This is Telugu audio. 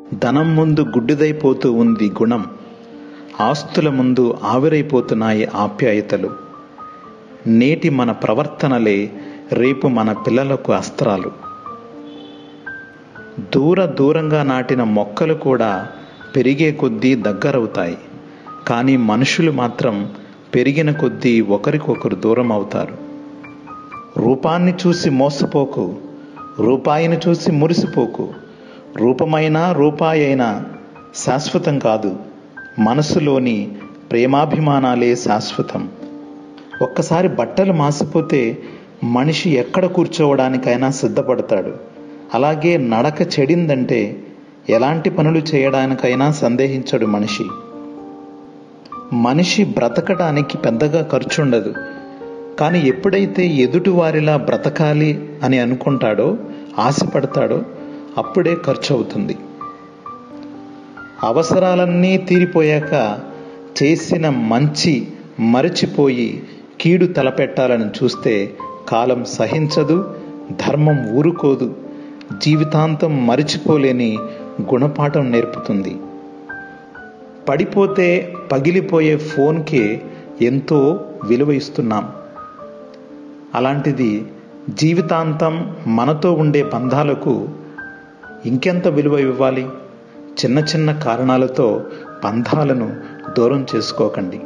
ధనం ముందు గుడ్డిదైపోతూ ఉంది గుణం, ఆస్తుల ముందు ఆవిరైపోతున్నాయి ఆప్యాయతలు. నేటి మన ప్రవర్తనలే రేపు మన పిల్లలకు అస్త్రాలు. దూరంగా నాటిన మొక్కలు కూడా పెరిగే కొద్దీ దగ్గరవుతాయి, కానీ మనుషులు మాత్రం పెరిగిన కొద్దీ ఒకరికొకరు దూరం అవుతారు. రూపాన్ని చూసి మోసపోకు, రూపాయిని చూసి మురిసిపోకు. రూపమైనా రూపాయి అయినా శాశ్వతం కాదు, మనసులోని ప్రేమాభిమానాలే శాశ్వతం. ఒక్కసారి బట్టలు మాసిపోతే మనిషి ఎక్కడ కూర్చోవడానికైనా సిద్ధపడతాడు. అలాగే నడక చెడిందంటే ఎలాంటి పనులు చేయడానికైనా సందేహించడు మనిషి. మనిషి బ్రతకడానికి పెద్దగా ఖర్చుండదు, కానీ ఎప్పుడైతే ఎదుటివారిలా బ్రతకాలి అని అనుకుంటాడో, ఆశపడతాడో అప్పుడే ఖర్చు అవుతుంది. అవసరాలన్నీ తీరిపోయాక చేసిన మంచి మరచిపోయి కీడు తలపెట్టాలని చూస్తే కాలం సహించదు, ధర్మం ఊరుకోదు, జీవితాంతం మరిచిపోలేని గుణపాఠం నేర్పుతుంది. పడిపోతే పగిలిపోయే ఫోన్కే ఎంతో విలువ ఇస్తున్నాం. అలాంటిది జీవితాంతం మనతో ఉండే బంధాలకు ఇంకెంత విలువ ఇవ్వాలి? చిన్న చిన్న కారణాలతో బంధాలను దూరం చేసుకోకండి.